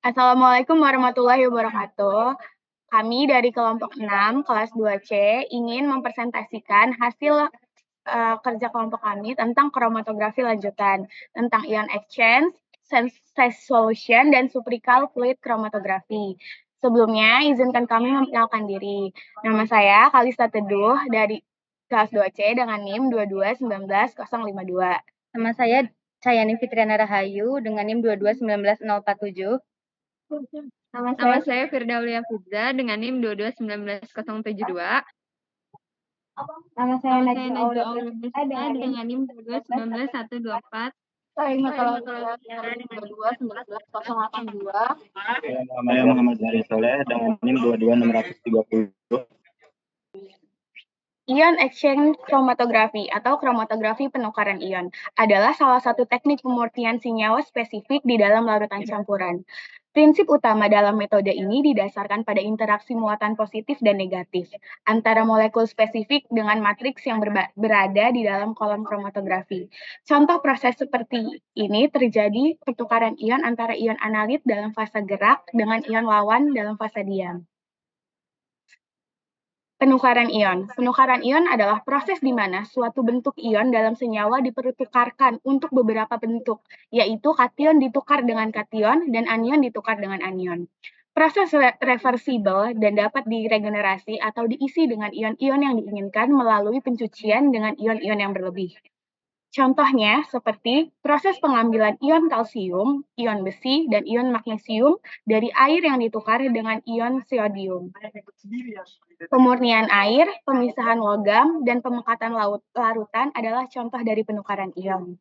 Assalamualaikum warahmatullahi wabarakatuh. Kami dari kelompok 6, kelas 2C, ingin mempresentasikan hasil kerja kelompok kami tentang kromatografi lanjutan, tentang ion exchange, phase solution, dan suprikal fluid kromatografi. Sebelumnya, izinkan kami memperkenalkan diri. Nama saya Kalista Teduh dari kelas 2C dengan NIM 2219052. Nama saya Cayani Fitriana Rahayu dengan NIM 2219047. Nama saya Firdaulia Fidza dengan NIM 2219072. Nama saya Najwa Najwa Aula Aula Puspita dengan NIM 2219124. Saya dengan 2219082. Saya Muhammad Zahri Soleh dengan NIM 22630. Ion exchange kromatografi atau kromatografi penukaran ion adalah salah satu teknik pemurnian senyawa spesifik di dalam larutan campuran. Prinsip utama dalam metode ini didasarkan pada interaksi muatan positif dan negatif antara molekul spesifik dengan matriks yang berada di dalam kolom kromatografi. Contoh proses seperti ini terjadi pertukaran ion antara ion analit dalam fase gerak dengan ion lawan dalam fase diam. Penukaran ion. Penukaran ion adalah proses di mana suatu bentuk ion dalam senyawa dipertukarkan untuk beberapa bentuk, yaitu kation ditukar dengan kation dan anion ditukar dengan anion. Proses reversibel dan dapat diregenerasi atau diisi dengan ion-ion yang diinginkan melalui pencucian dengan ion-ion yang berlebih. Contohnya seperti proses pengambilan ion kalsium, ion besi, dan ion magnesium dari air yang ditukar dengan ion sodium. Pemurnian air, pemisahan logam, dan pemekatan larutan adalah contoh dari penukaran ion.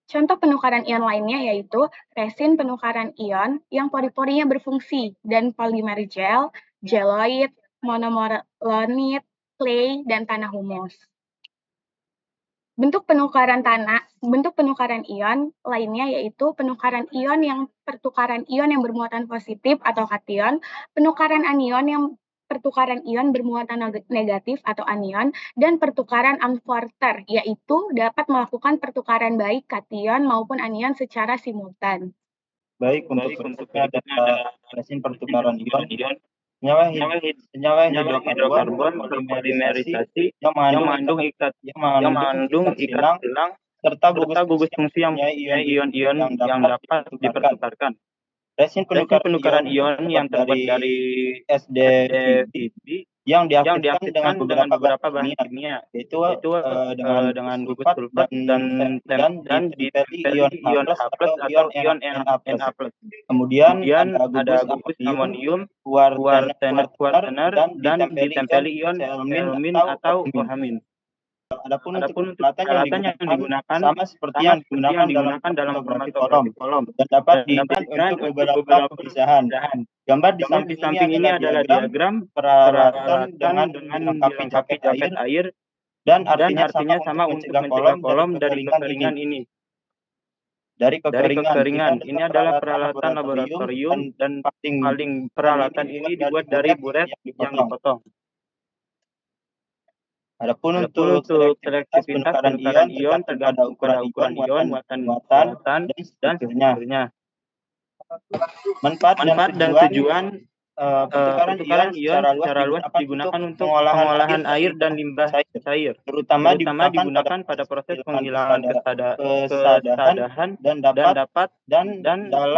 Contoh penukaran ion lainnya yaitu resin penukaran ion yang pori-porinya berfungsi dan polimer gel, geloid, monomorlanit, clay, dan tanah humus. Bentuk penukaran ion lainnya yaitu penukaran ion yang bermuatan positif atau kation, penukaran anion yang pertukaran ion bermuatan negatif atau anion, dan pertukaran unforter yaitu dapat melakukan pertukaran baik kation maupun anion secara simultan. Baik, untuk bentuknya ada resin pertukaran ion, senyawa hidrokarbon polimerisasi yang mengandung ikat silang serta gugus fungsi yang mempunyai ion-ion yang dapat dipertukarkan. Resin penukaran ion yang terbuat dari SDCB yang diaktifkan dengan beberapa bahan kimia, yaitu dengan gugus sulfat dan ditempeli ion H+ atau ion Na+. Kemudian ada gugus amonium, kuartener, dan ditempeli ion helmin atau ohamin. Adapun untuk peralatan yang digunakan sama seperti yang digunakan dalam kromatografi kolom dan dapat digunakan untuk beberapa pemisahan. Gambar di samping ini adalah diagram peralatan dengan dilengkapi jaket air dan artinya sama untuk mencegah kolom dari kekeringan ini. Dari kekeringan, ini adalah peralatan laboratorium dan paling peralatan ini dibuat dari buret yang dipotong. Adapun untuk selektivitas penukaran ion tergantung pada ukuran ion, muatan, dan seterusnya. Manfaat dan tujuan pertukaran ion secara luas digunakan untuk pengolahan air dan limbah cair, terutama digunakan pada proses penghilangan kesadahan dan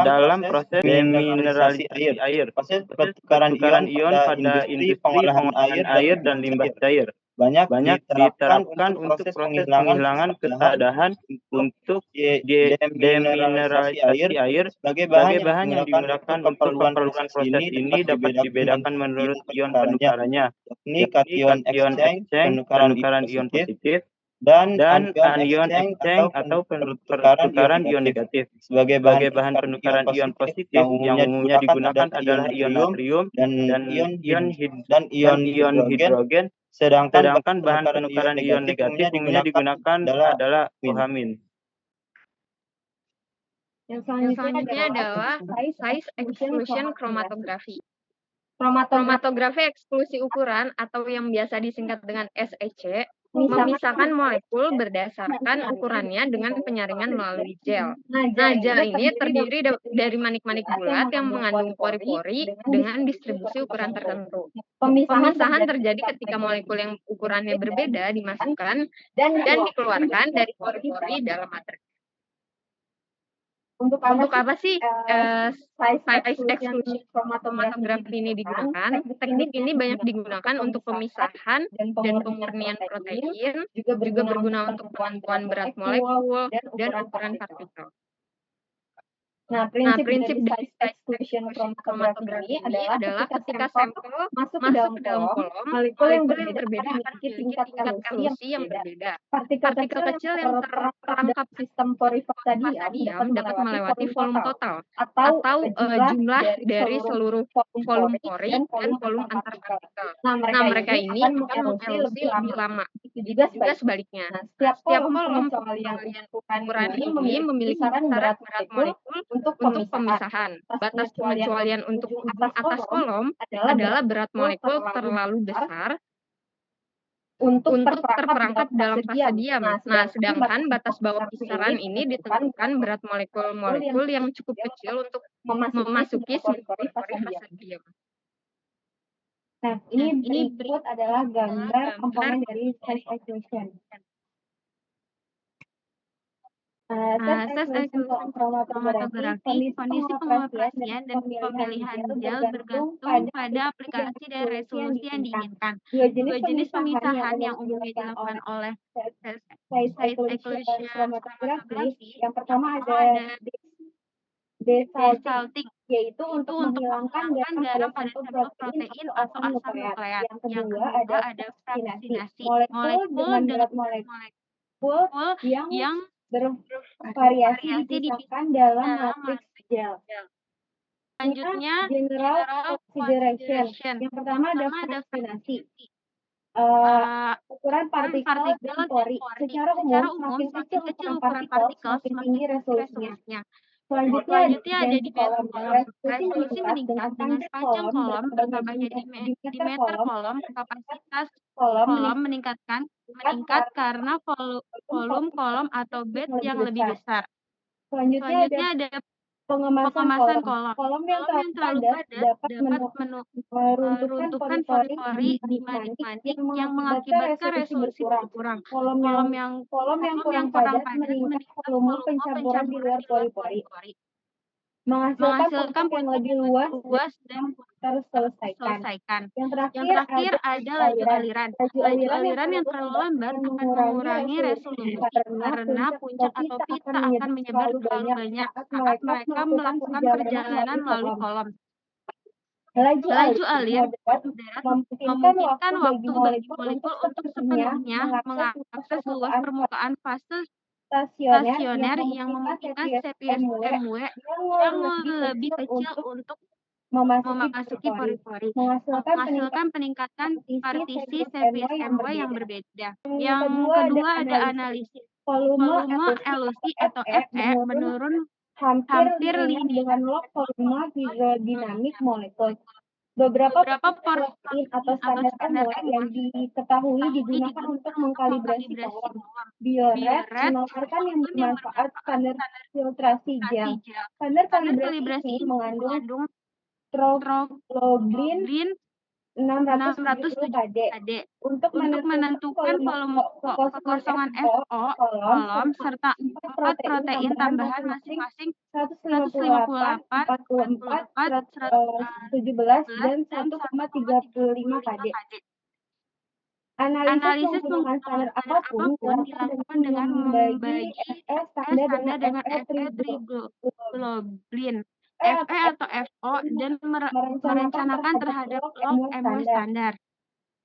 dalam proses demineralisasi air. Proses pertukaran ion pada industri pengolahan air dan limbah cair banyak diterapkan untuk proses penghilangan kesadahan untuk demineralisasi air. Sebagai bahan yang digunakan untuk keperluan proses ini dapat dibedakan menurut ion penukarannya, yakni cation exchange, penukaran ion positif, dan anion exchange atau pertukaran ion negatif. Sebagai bahan penukaran ion positif yang umumnya digunakan adalah ion natrium dan ion hidrogen. Sedangkan bahan penukaran ion negatif umumnya digunakan adalah ohamin. Yang selanjutnya adalah size exclusion chromatografi. Chromatografi eksklusi ukuran atau yang biasa disingkat dengan SEC memisahkan molekul berdasarkan ukurannya dengan penyaringan melalui gel. Nah, gel ini terdiri dari manik-manik bulat yang mengandung pori-pori dengan distribusi ukuran tertentu. Pemisahan terjadi ketika molekul yang ukurannya berbeda dimasukkan dan dikeluarkan dari pori-pori dalam materi. Untuk apa sih size exclusion chromatografi ini digunakan? Teknik ini banyak digunakan untuk pemisahan dan pemurnian protein, juga berguna untuk penentuan berat molekul dan ukuran partikel. Nah, prinsip dari size exclusion chromatografi ini adalah ketika sampel masuk ke dalam kolom, molekul yang berbeda akan memiliki tingkat elusi yang berbeda. Partikel kecil yang terperangkap sistem pori fasa diam dapat melewati volume total atau jumlah dari seluruh volume pori dan volume antar partikel. Nah, mereka ini akan mengelusi lebih lama. Juga sebaliknya. Setiap kolom pengecualian ukuran ini memiliki berat molekul untuk pemisahan. Batas pengecualian untuk ujung atas kolom adalah berat molekul terlalu besar untuk terperangkap dalam fase diam. Nah, sedangkan batas bawah kisaran ini ditentukan berat molekul yang cukup kecil untuk memasuki pori fase diam. Nah, ini berikut adalah gambar komponen dari size exclusion. Size exclusion chromatografi, kondisi pengoperasian dan pemilihan gel bergantung pada aplikasi dan resolusi yang diinginkan. Dua jenis pemisahan yang umumnya dilakukan oleh size exclusion chromatografi. Yang pertama ada desalting, yaitu untuk menghilangkan garam pada sampel protein atau asam nukleat. Yang kedua ada vaksinasi, molekul dengan berat molekul yang bervariasi dipisahkan dalam matriks gel. Selanjutnya, general oxidation. Yang pertama ada vaksinasi. Ukuran partikel dan pori. Secara umum, semakin kecil ukuran partikel, semakin tinggi resolusinya. Selanjutnya ada di kolom. Resolusi meningkat dengan sepanjang kolom, bertambahnya diameter kolom, kapasitas kolom meningkat karena volume kolom atau bed yang lebih besar. Selanjutnya ada pengemasan kolom. Kolom yang terlalu padat dapat meruntuhkan pori-pori di manik-manik yang mengakibatkan resolusi berkurang. Kolom yang kurang padat meningkat volume pencampuran di luar pori-pori, menghasilkan yang lebih luas dan harus selesaikan. Yang terakhir ada laju aliran. Laju aliran yang terlalu lambat akan mengurangi resolusi karena puncak atau pita akan menyebar terlalu banyak saat mereka melakukan perjalanan melalui kolom. Laju alir memungkinkan waktu bagi molekul untuk sepenuhnya mengakses luas permukaan fase stasioner yang memungkinkan spesies MW yang lebih kecil untuk memasuki pori-pori, menghasilkan peningkatan partisi spesies MW yang berbeda. Yang kedua ada analisis volume elusi atau Fe menurun hampir linear dengan log volume hidrodinamik molekul. Beberapa protein atau standar MW yang diketahui digunakan untuk mengkalibrasi kolom. Bioret menawarkan yang bermanfaat standar filtrasi gel. Standar kalibrasi ini mengandung troglobin 670 kD untuk menentukan volume kekosongan FO kolom serta 4 protein tambahan masing-masing 158, 44, 117, dan 1,35 kD. Analisis menggunakan standar apapun dilakukan dengan membagi Fe standar dengan Fe triglobulin, Fe atau FO, dan merencanakan terhadap log MW standar.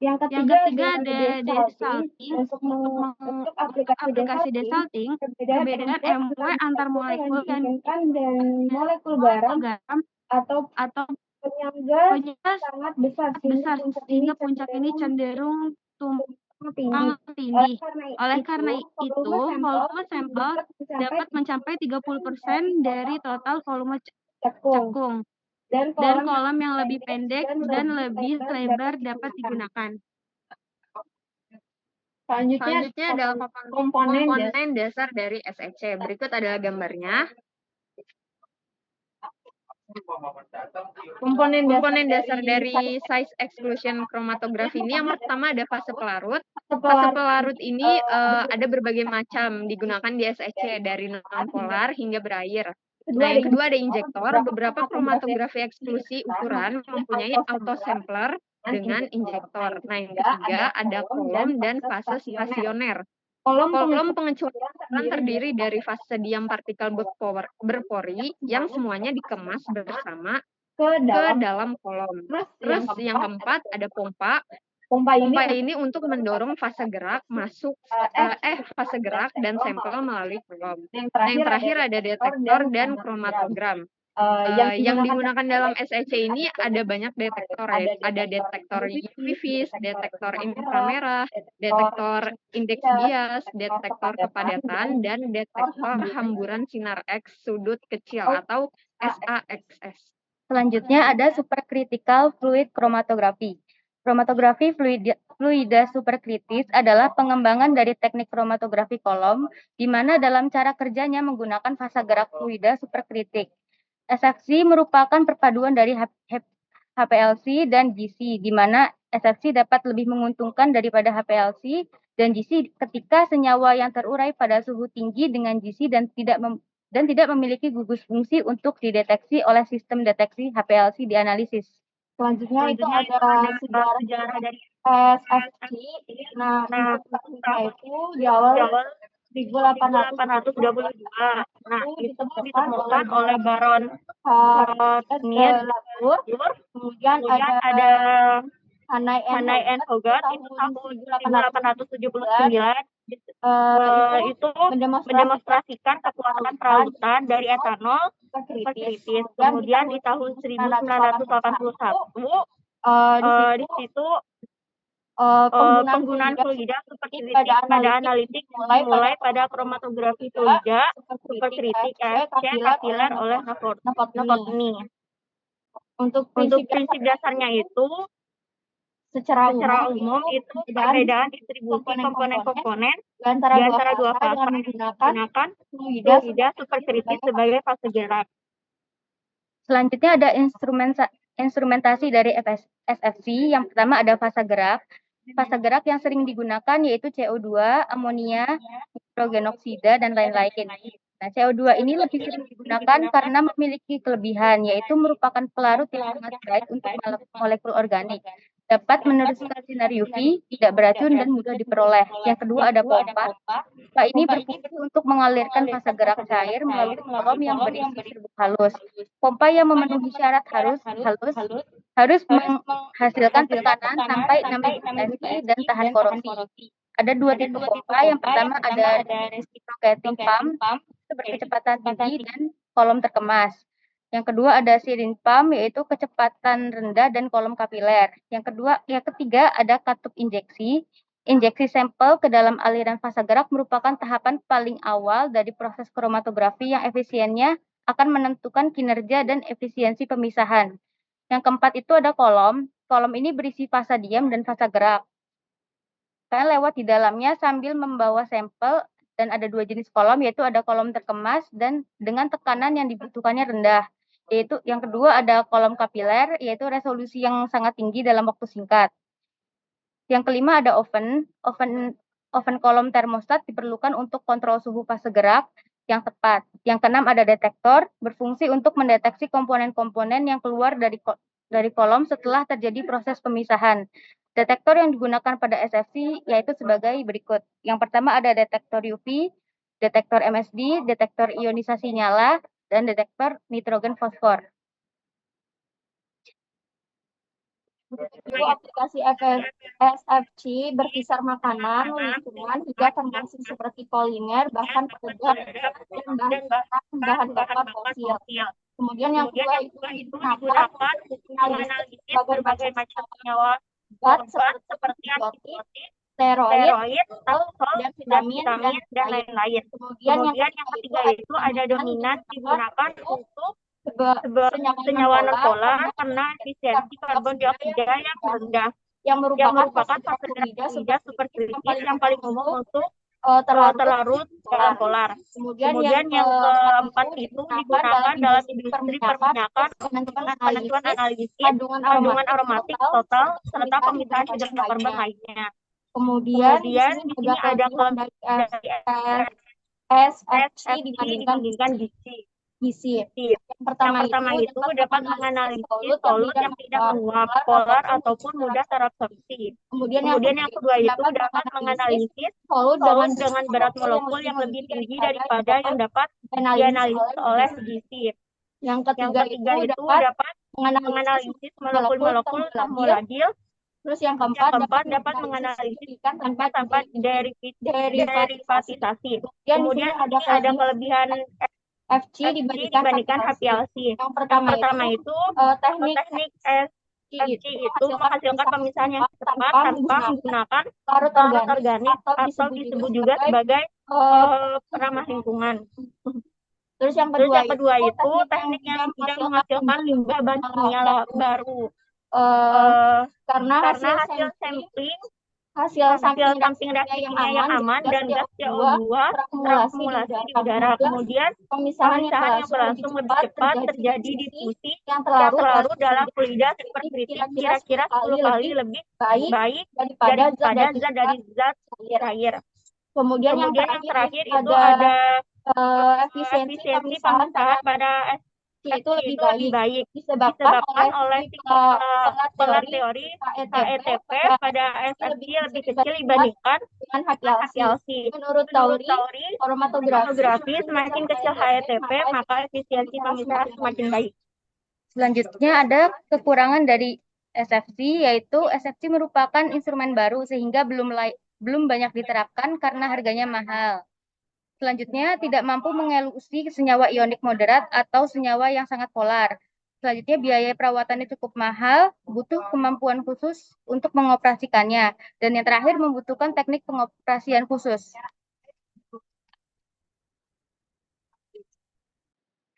Yang ketiga ada desalting. Untuk aplikasi desalting, perbedaan MW antar molekul dan molekul garam atau penyangga sangat besar sehingga puncak ini cenderung tumpang tindih. Oleh karena itu, volume sampel dapat mencapai 30% dari total volume cekung. Dan kolom yang lebih pendek dan lebih lebar dapat digunakan. Selanjutnya adalah komponen dasar dari SEC. Berikut adalah gambarnya. Komponen dasar dari size exclusion chromatography ini yang pertama ada fase pelarut. Fase pelarut ini ada berbagai macam digunakan di SEC dari non-polar hingga berair. Nah, yang kedua ada injektor. Beberapa kromatografi eksklusi ukuran mempunyai autosampler dengan injektor. Nah, yang ketiga ada kolom dan fase stasioner. Kolom pengecualian terdiri dari fase diam partikel berpori yang semuanya dikemas bersama ke dalam kolom. Terus yang keempat ada pompa. Pompa ini untuk mendorong fase gerak fase gerak dan sampel melalui kolom. Nah, yang terakhir ada detektor dan kromatogram. Yang digunakan dalam SEC ini ada banyak detektor, ada detektor UV vis, detektor inframerah, detektor indeks bias, detektor kepadatan, dan detektor hamburan sinar X sudut kecil atau SAXS. Selanjutnya ada supercritical fluid chromatography. Kromatografi fluida superkritis adalah pengembangan dari teknik kromatografi kolom, di mana dalam cara kerjanya menggunakan fasa gerak fluida superkritik. SFC merupakan perpaduan dari HPLC dan GC, di mana SFC dapat lebih menguntungkan daripada HPLC dan GC ketika senyawa yang terurai pada suhu tinggi dengan GC dan tidak memiliki gugus fungsi untuk dideteksi oleh sistem deteksi HPLC dianalisis. Selanjutnya itu ada sejarah dari SFC. Nah, itu di awal 1822. Nah, itu ditemukan oleh Baron Smith. Kemudian ada Hanay and Hogarth itu tahun 1879. Itu mendemonstrasikan kekuatan peralutan dari etanol superkritis. Kemudian di tahun 1981 di situ penggunaan fluida superkritik pada analitik dimulai pada kromatografi fluida superkritik kapiler oleh Novotny. Untuk prinsip dasarnya itu secara umum itu perbedaan distribusi komponen-komponen di antara dua fase menggunakan fluida superkritis sebagai fase gerak. Selanjutnya ada instrumentasi dari SFC. Yang pertama ada fase gerak. Fase gerak yang sering digunakan yaitu CO2, amonia, nitrogenoksida, dan lain-lain. Nah, CO2 ini lebih sering digunakan karena memiliki kelebihan, yaitu merupakan pelarut yang sangat baik untuk molekul organik. Dapat meneruskan sinar UV, tidak beracun, dan mudah diperoleh. Yang kedua ada pompa. Pompa ini berfungsi untuk mengalirkan fase gerak cair melalui kolom yang berisi serbuk halus. Pompa yang memenuhi syarat harus menghasilkan tekanan sampai 6.000 PSI dan tahan korosi. Ada dua tipe pompa. Yang pertama ada reciprocating pump, itu berkecepatan tinggi dan kolom terkemas. Yang kedua ada syringe pump, yaitu kecepatan rendah dan kolom kapiler. Yang ketiga ada katup injeksi. Injeksi sampel ke dalam aliran fase gerak merupakan tahapan paling awal dari proses kromatografi yang efisiennya akan menentukan kinerja dan efisiensi pemisahan. Yang keempat itu ada kolom. Kolom ini berisi fase diam dan fase gerak. Kalian lewat di dalamnya sambil membawa sampel, dan ada dua jenis kolom, yaitu ada kolom terkemas dan dengan tekanan yang dibutuhkannya rendah. Yaitu yang kedua ada kolom kapiler, yaitu resolusi yang sangat tinggi dalam waktu singkat. Yang kelima ada oven kolom termostat diperlukan untuk kontrol suhu fase gerak yang tepat. Yang keenam ada detektor, berfungsi untuk mendeteksi komponen-komponen yang keluar dari kolom setelah terjadi proses pemisahan. Detektor yang digunakan pada SFC yaitu sebagai berikut. Yang pertama ada detektor UV, detektor MSD, detektor ionisasi nyala, dan detektor nitrogen fosfor. Itu aplikasi SFC berkisar makanan, lingkungan, hingga termasuk seperti polimer, bahkan pekerja dan bahan bakar fosil. Kemudian yang kedua itu digunakan untuk menganalisis berbagai macam senyawa seperti antibiotik, steroid, alkohol, dan vitamin, dan lain-lain. Kemudian yang ketiga itu ada dominan digunakan untuk senyawa nonpolar karena efisiensi karbon dioksida yang rendah. yang merupakan fase fase gerak gerak superkritis yang paling umum untuk terlarut dalam polar. Kemudian Kemudian yang keempat itu digunakan dalam industri perminyakan penentuan penentuan analisis kandungan kandungan aromatik total serta pemisahan hidrokarbon lainnya. Kemudian Di sini ada kelebihan dari SFC dibandingkan gizi. Yang pertama itu dapat menganalisis solut yang tidak menguap, polar ataupun mudah terabsorpsi. Kemudian yang kedua itu dapat menganalisis solut dengan berat molekul yang lebih tinggi daripada yang dapat dianalisis oleh gizi. Yang ketiga itu dapat menganalisis molekul volatil. Terus yang keempat dapat menganalisis tanpa derivatisasi. Kemudian ada kelebihan FC dibandingkan HPLC. Yang pertama itu teknik FC itu menghasilkan pemisahan yang cepat tanpa menggunakan larut organik atau disebut juga sebagai ramah lingkungan. Terus yang kedua itu teknik yang tidak menghasilkan limbah bahan kimia baru. Karena hasil samping reaksi kimia yang aman dan gas CO2 terakumulasi di udara. Kemudian pemisahan yang berlangsung lebih cepat terjadi difusi yang terlarut dalam fluida superkritis kira-kira 10 kali lebih baik daripada zat dari zat cair. Kemudian yang terakhir itu ada efisiensi pemisahan pada itu lebih baik disebabkan oleh polar teori HETP pada SFC lebih kecil dibandingkan dengan HPLC. Menurut teori kromatografi semakin kecil HETP maka efisiensi pemisahan semakin baik. Selanjutnya ada kekurangan dari SFC, yaitu SFC merupakan instrumen baru sehingga belum banyak diterapkan karena harganya mahal. Selanjutnya, tidak mampu mengelusi senyawa ionik moderat atau senyawa yang sangat polar. Selanjutnya, biaya perawatannya cukup mahal, butuh kemampuan khusus untuk mengoperasikannya. Dan yang terakhir, membutuhkan teknik pengoperasian khusus.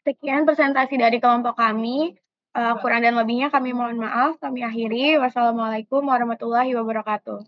Sekian presentasi dari kelompok kami. Kurang dan lebihnya kami mohon maaf. Kami akhiri. Wassalamualaikum warahmatullahi wabarakatuh.